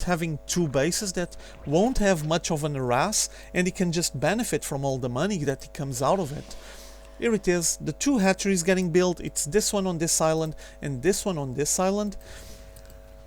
having two bases that won't have much of an harass, and he can just benefit from all the money that comes out of it. Here it is, the two hatcheries getting built. It's this one on this island and this one on this island.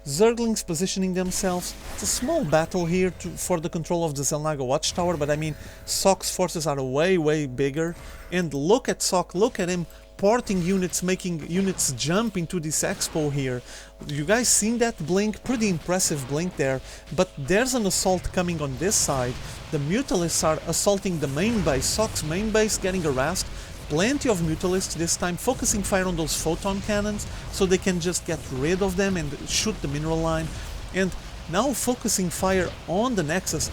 Zerglings positioning themselves. It's a small battle here for the control of the Xel'Naga Watchtower, but I mean, Socke's forces are way bigger. And look at Socke, look at him porting units, making units jump into this expo here. You guys seen that blink? Pretty impressive blink there. But there's an assault coming on this side. The Mutalisks are assaulting the main base. Socke's main base getting harassed. Plenty of Mutalisks this time, focusing fire on those photon cannons so they can just get rid of them and shoot the mineral line. And now focusing fire on the Nexus.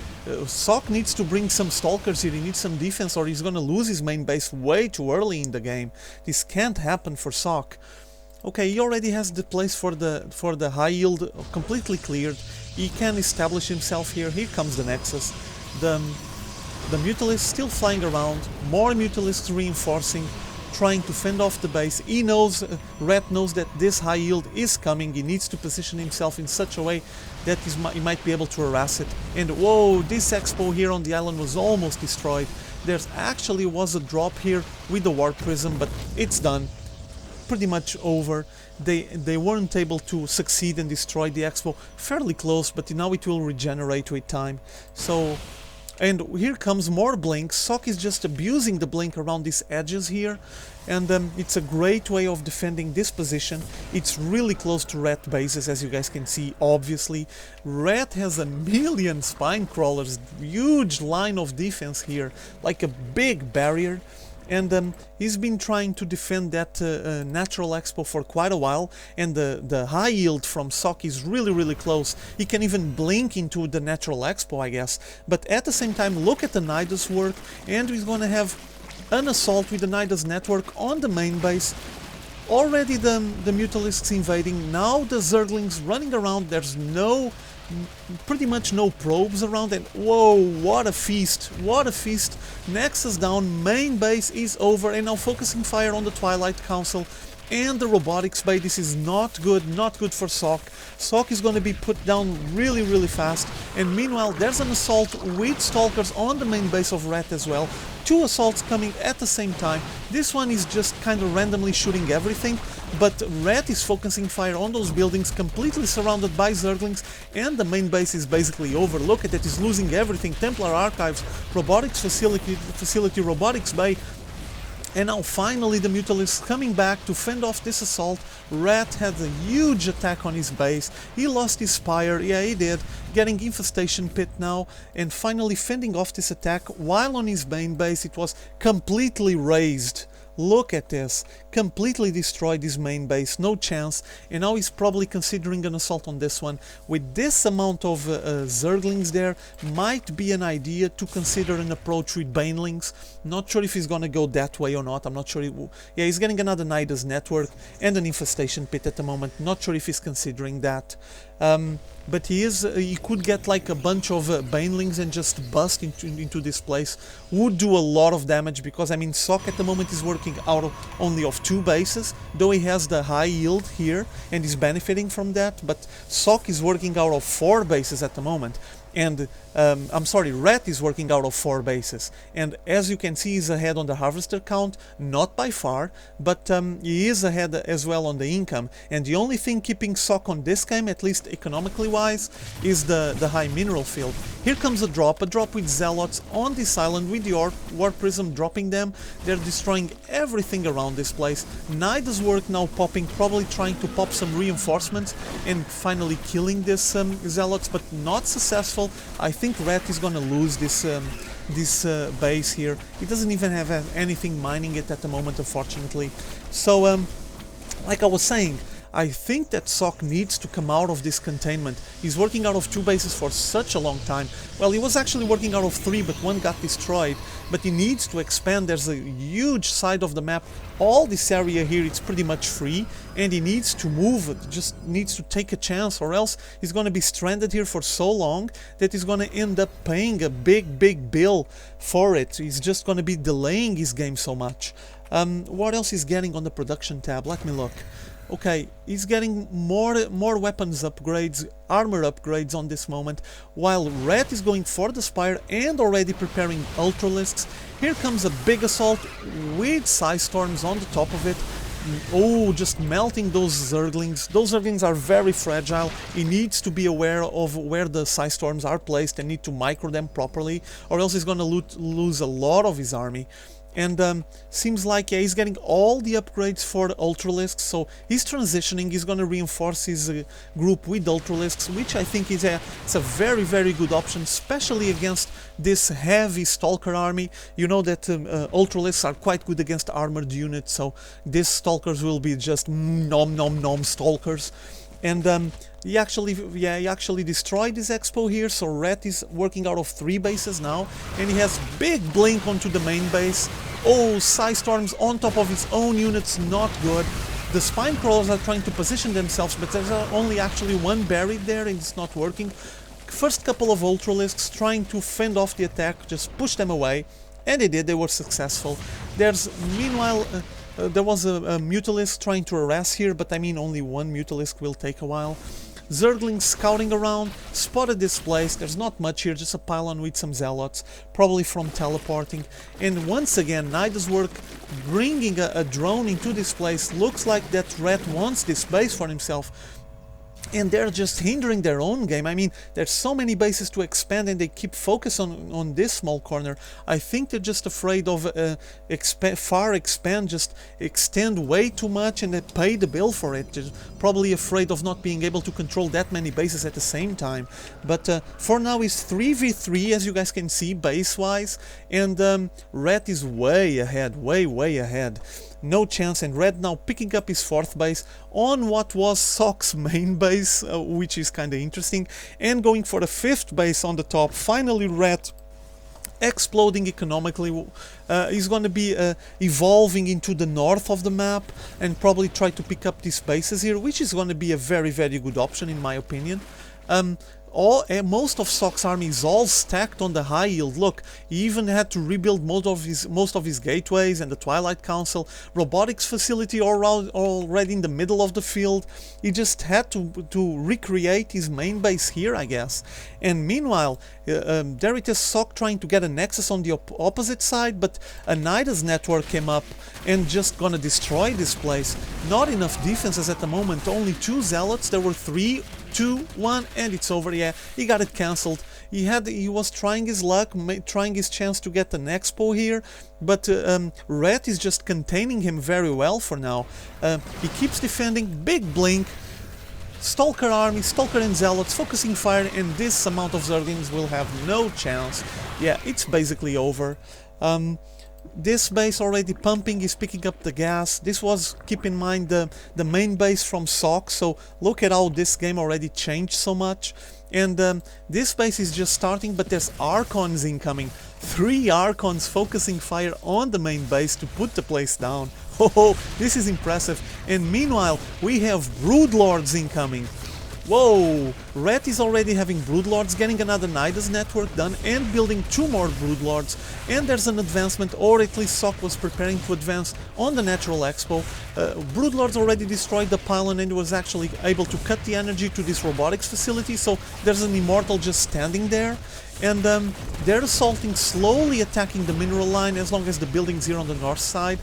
Socke needs to bring some Stalkers here, he needs some defense or he's gonna lose his main base way too early in the game. This can't happen for Socke. Okay, he already has the place for the high yield completely cleared. He can establish himself here. Here comes the Nexus. The Mutalisks still flying around, more Mutalisks reinforcing, trying to fend off the base. He knows, Rat knows that this high yield is coming. He needs to position himself in such a way that he might be able to harass it. And whoa, this expo here on the island was almost destroyed. There actually was a drop here with the Warp Prism, but it's done. Pretty much over. They weren't able to succeed and destroy the expo. Fairly close, but now it will regenerate with time. So... and here comes more blink. Socke is just abusing the blink around these edges here, and it's a great way of defending this position. It's really close to Rat bases, as you guys can see, obviously. Rat has a million spine crawlers, huge line of defense here, like a big barrier. And he's been trying to defend that natural expo for quite a while, and the high yield from Socke is really close. He can even blink into the natural expo, I guess. But at the same time, look at the Nidus work, and he's gonna have an assault with the Nidus network on the main base. Already the Mutalisks invading, now the Zerglings running around. There's pretty much no probes around, and whoa, what a feast, what a feast. Nexus down, main base is over, and now focusing fire on the Twilight Council and the Robotics Bay. This is not good for Socke. Socke is going to be put down really fast, and meanwhile there's an assault with Stalkers on the main base of Rat as well. Two assaults coming at the same time. This one is just kind of randomly shooting everything, but Rat is focusing fire on those buildings, completely surrounded by Zerglings, and the main base is basically over. Look at it, he's losing everything. Templar Archives, Robotics Facility, Robotics Bay. And now finally the Mutalisks coming back to fend off this assault. Rat had a huge attack on his base. He lost his spire, yeah he did, getting Infestation Pit now, and finally fending off this attack, while on his main base it was completely razed. Look at this, completely destroyed his main base, no chance, and now he's probably considering an assault on this one. With this amount of Zerglings there, might be an idea to consider an approach with Banelings. Not sure if he's gonna go that way or not, I'm not sure. Yeah, he's getting another Nidus network and an Infestation Pit at the moment, not sure if he's considering that. But he could get like a bunch of Banelings and just bust into this place. Would do a lot of damage, because I mean Socke at the moment is working out of only of 2 bases, though he has the high yield here and is benefiting from that, but Socke is working out of 4 bases at the moment. And I'm sorry, Rat is working out of 4 bases, and as you can see he's ahead on the harvester count, not by far, but he is ahead as well on the income, and the only thing keeping Socke on this game, at least economically wise, is the high mineral field. Here comes a drop with Zealots on this island with the Warp Prism dropping them. They're destroying everything around this place. Nidus work now popping, probably trying to pop some reinforcements and finally killing this Zealots, but not successful. I think Rat is gonna lose this base here. He doesn't even have anything mining it at the moment, unfortunately. So, like I was saying, I think that Socke needs to come out of this containment. He's working out of 2 bases for such a long time. Well, he was actually working out of 3, but one got destroyed. But he needs to expand. There's a huge side of the map. All this area here, it's pretty much free, and he needs to move. Just needs to take a chance, or else he's going to be stranded here for so long that he's going to end up paying a big bill for it. He's just going to be delaying his game so much. What else is getting on the production tab? Let me look. Okay, he's getting more weapons upgrades, armor upgrades on this moment, while Red is going for the Spire and already preparing Ultralisks. Here comes a big assault with Psystorms on the top of it. Oh, just melting those Zerglings. Those Zerglings are very fragile. He needs to be aware of where the Psystorms are placed and need to micro them properly, or else he's gonna lose a lot of his army. And seems like, yeah, he's getting all the upgrades for the Ultralisks, so he's transitioning, he's gonna reinforce his group with Ultralisks, which I think is it's a very, very good option, especially against this heavy Stalker army. You know that Ultralisks are quite good against armored units, so these Stalkers will be just nom nom nom Stalkers. And he actually destroyed his expo here, so Red is working out of 3 bases now, and he has big blink onto the main base. Oh, Psystorms on top of his own units, not good. The Spine Crawlers are trying to position themselves, but there's only actually one buried there and it's not working. First couple of Ultralisks trying to fend off the attack, just push them away, and they did, they were successful. There's, meanwhile, there was a Mutalisk trying to harass here, but I mean only one Mutalisk will take a while. Zerglings scouting around, spotted this place, there's not much here, just a pylon with some Zealots, probably from teleporting. And once again, Nida's work bringing a drone into this place. Looks like that Red wants this base for himself. And they're just hindering their own game. I mean, there's so many bases to expand and they keep focus on this small corner. I think they're just afraid of just extend way too much and they pay the bill for it. They're probably afraid of not being able to control that many bases at the same time. But for now it's 3v3, as you guys can see, base-wise. And Red is way ahead, way ahead. No chance, and Red now picking up his 4th base on what was Socke's main base, which is kinda interesting, and going for the 5th base on the top. Finally Red exploding economically. He's going to be evolving into the north of the map and probably try to pick up these bases here, which is going to be a very, very good option in my opinion. Most of Socke's army is all stacked on the high yield. Look, he even had to rebuild most of his gateways and the Twilight Council, robotics facility already in the middle of the field. He just had to recreate his main base here, I guess. And meanwhile, there it is Socke trying to get a nexus on the opposite side, but a Nida's network came up and just gonna destroy this place. Not enough defenses at the moment, only 2 Zealots. There were 3, 2, 1, and it's over. Yeah, he got it cancelled. He was trying his luck, trying his chance to get an expo here, but Red is just containing him very well for now. He keeps defending, big blink, Stalker army, Stalker and Zealots focusing fire, and this amount of Zerglings will have no chance. Yeah, it's basically over. This base already pumping, is picking up the gas. This was, keep in mind, the main base from Socke, so look at how this game already changed so much. And this base is just starting, but there's Archons incoming. 3 Archons focusing fire on the main base to put the place down. Oh, this is impressive. And meanwhile, we have Broodlords incoming. Whoa! Red is already having Broodlords, getting another Nida's network done and building 2 more Broodlords. And there's an advancement, or at least Socke was preparing to advance on the Natural Expo. Broodlords already destroyed the pylon and was actually able to cut the energy to this robotics facility, so there's an Immortal just standing there. And they're assaulting, slowly attacking the mineral line as long as the building's here on the north side.